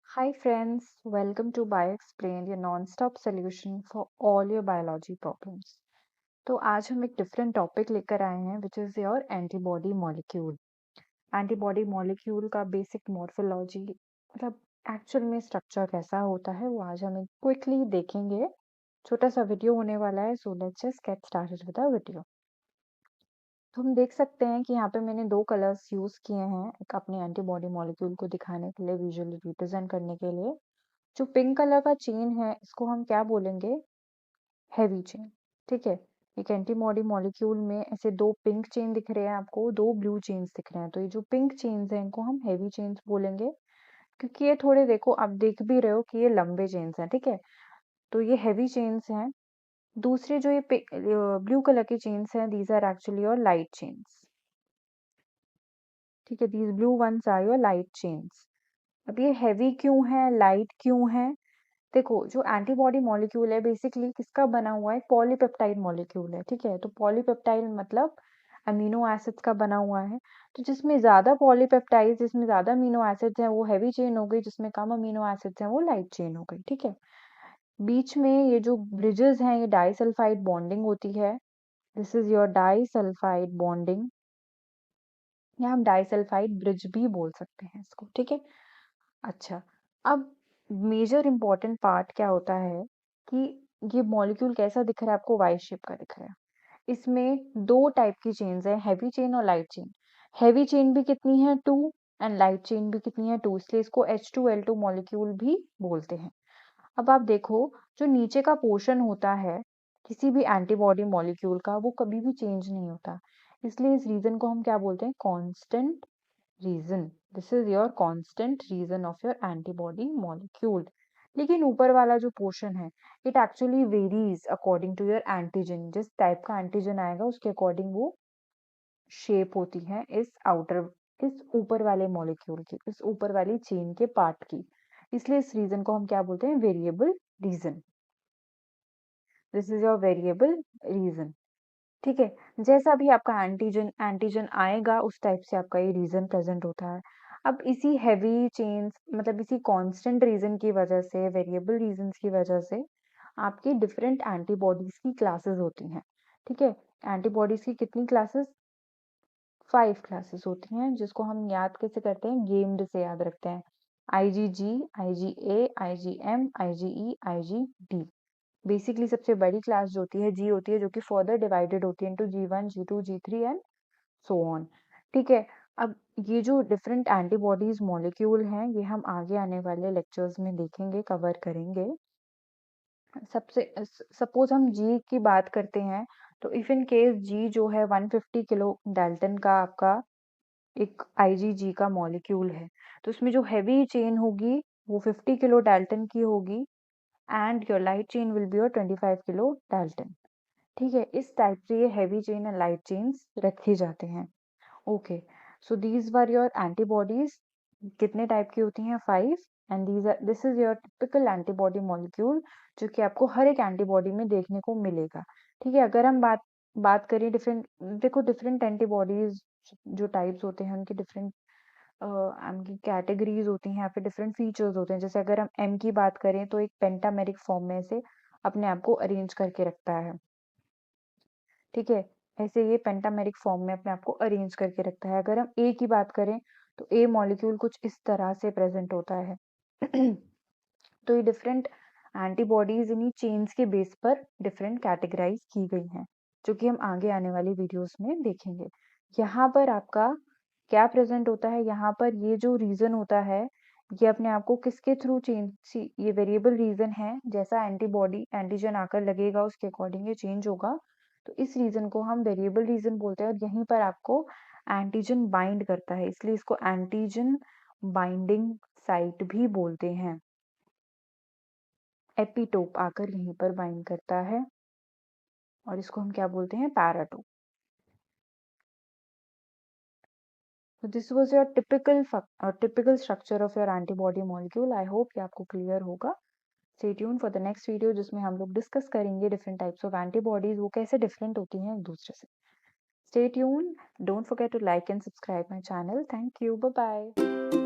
Hi friends, welcome to BioExplained, your non-stop solution for all your biology problems. तो आज हम एक different topic लेकर आए हैं which is your antibody molecule. Antibody molecule का बेसिक मॉर्फोलॉजी मतलब एक्चुअल में स्ट्रक्चर कैसा होता है वो आज हम क्विकली देखेंगे। छोटा सा वीडियो होने वाला है, so let's just get started with the video. तो हम देख सकते हैं कि यहाँ पे मैंने दो कलर्स यूज़ किए हैं एक अपने एंटीबॉडी मॉलिक्यूल को दिखाने के लिए, विजुअली रिप्रेजेंट करने के लिए। जो पिंक कलर का चेन है इसको हम क्या बोलेंगे? Heavy chain. ठीक है, एक एंटीबॉडी मॉलिक्यूल में ऐसे दो पिंक चेन दिख रहे हैं आपको, दो ब्लू चेन्स दिख रहे हैं, तो ये जो पिंक चेन्स हैं इनको हम हेवी चेन्स बोलेंगे, क्योंकि ये थोड़े, देखो आप देख भी रहे हो कि ये लंबे चेन्स हैं। ठीक है, तो ये हेवी चेन्स हैं। दूसरे जो ये ब्लू कलर की चेन्स हैं, these are actually your light chains. ठीक है, these blue ones are your light chains. अब ये हेवी क्यों है, लाइट क्यों है? देखो, जो एंटीबॉडी मॉलिक्यूल है बेसिकली किसका बना हुआ है? पॉलीपेप्टाइड मॉलिक्यूल है। ठीक है, तो पॉलीपेप्टाइड मतलब अमीनो एसिड्स का बना हुआ है। तो जिसमें ज्यादा पॉलीपेप्टाइड, जिसमें ज्यादा अमीनो एसिड्स हैं वो हैवी चेन हो गई, जिसमें कम अमीनो एसिड्स हैं वो लाइट चेन हो गई। ठीक है, बीच में ये जो ब्रिजेस हैं ये डाइसल्फाइड बॉन्डिंग होती है। This is your disulphide bonding, या हम डाइसल्फाइड ब्रिज भी बोल सकते हैं इसको। ठीक है, अच्छा, अब मेजर इम्पोर्टेंट पार्ट क्या होता है कि ये मॉलिक्यूल कैसा दिख रहा है आपको? वाई शेप का दिख रहा है। इसमें दो टाइप की चेन्स है, हैवी चेन और लाइट चेन। हैवी चेन भी कितनी है? 2, एंड लाइट चेन भी कितनी है? 2, इसलिए इसको H2L2 मॉलिक्यूल भी बोलते हैं। अब आप देखो, जो नीचे का पोर्शन होता है किसी भी एंटीबॉडी मॉलिक्यूल का, वो कभी भी चेंज नहीं होता, इसलिए इस रीजन को हम क्या बोलते हैं? Constant region. This is your constant region of your antibody molecule. लेकिन ऊपर वाला जो पोर्शन है it actually varies according to your antigen. जिस टाइप का एंटीजन आएगा उसके अकॉर्डिंग वो शेप होती है इस ऊपर वाले मॉलिक्यूल की, इस ऊपर वाली चेन के पार्ट की। इसलिए इस रीजन को हम क्या बोलते हैं? Variable region. This is your variable region. ठीक है, जैसा भी आपका एंटीजन एंटीजन आएगा उस टाइप से आपका ये रीजन प्रेजेंट होता है। अब इसी हैवी चेन्स मतलब इसी कांस्टेंट रीजन की वजह से, वेरिएबल रीजंस की वजह से आपकी डिफरेंट एंटीबॉडीज की क्लासेस होती हैं। ठीक है, एंटीबॉडीज की कितनी क्लासेस? 5 क्लासेस होती हैं, जिसको हम याद कैसे करते हैं? गेम्ड से याद रखते हैं। IgG, IgA, IgM, IgE, IgD। Basically सबसे बड़ी क्लास जो होती है जी होती है, जो कि फर्दर डिवाइडेड होती है into G1, G2, G3 and so on. ठीक है, अब ये जो डिफरेंट एंटीबॉडीज मॉलिक्यूल हैं ये हम आगे आने वाले लेक्चर्स में देखेंगे, कवर करेंगे। सबसे सपोज हम जी की बात करते हैं, तो इफ इन केस जी जो है 150 किलो डाल्टन का आपका एक IgG का मॉलिक्यूल है, तो उसमें जो हैवी चेन होगी वो 50 किलो डाल्टन की होगी, and your light chain will be your 25 kilo Dalton. ठीक है, इस टाइप से ये heavy chain and light chains रखे जाते हैं। Okay, so these were your antibodies. कितने टाइप की होती हैं? 5, and this is your typical antibody molecule, जो कि आपको हर एक एंटीबॉडी में देखने को मिलेगा। ठीक है, अगर हम बात बात करें डिफरेंट, देखो डिफरेंट एंटीबॉडीज जो टाइप्स होते हैं उनके डिफरेंट उनकी कैटेगरीज होती हैं या फिर डिफरेंट फीचर्स होते हैं। जैसे अगर हम एम की बात करें तो एक पेंटामेरिक फॉर्म में से अपने आप को अरेंज करके रखता है। ठीक है, ऐसे ये पेंटामेरिक फॉर्म में अपने आप को अरेंज करके रखता है। अगर हम ए की बात करें तो ए मॉलिक्यूल कुछ इस तरह से प्रेजेंट होता है। तो ये डिफरेंट एंटीबॉडीज इन्हीं चेन्स के बेस पर डिफरेंट कैटेगराइज की गई हैं, जो कि हम आगे आने वाली वीडियोस में देखेंगे। यहाँ पर आपका क्या प्रेजेंट होता है? यहाँ पर ये जो रीजन होता है ये अपने आप को किसके थ्रू चेंज, ये वेरिएबल रीजन है, जैसा एंटीबॉडी एंटीजन आकर लगेगा उसके अकॉर्डिंग ये चेंज होगा। तो इस रीजन को हम वेरिएबल रीजन बोलते हैं, और यहीं पर आपको एंटीजन बाइंड करता है, इसलिए इसको एंटीजन बाइंडिंग साइट भी बोलते हैं। एपिटोप आकर यहीं पर बाइंड करता है, और इसको हम क्या बोलते हैं? Paratope. So this was your typical structure of your antibody molecule. I hope ये आपको क्लियर होगा। Stay tuned for the next video, जिसमें हम लोग डिस्कस करेंगे डिफरेंट टाइप्स ऑफ एंटीबॉडीज, वो कैसे डिफरेंट होती हैं एक दूसरे से। Stay tuned. Don't forget to like and subscribe my channel. Thank you. Bye bye.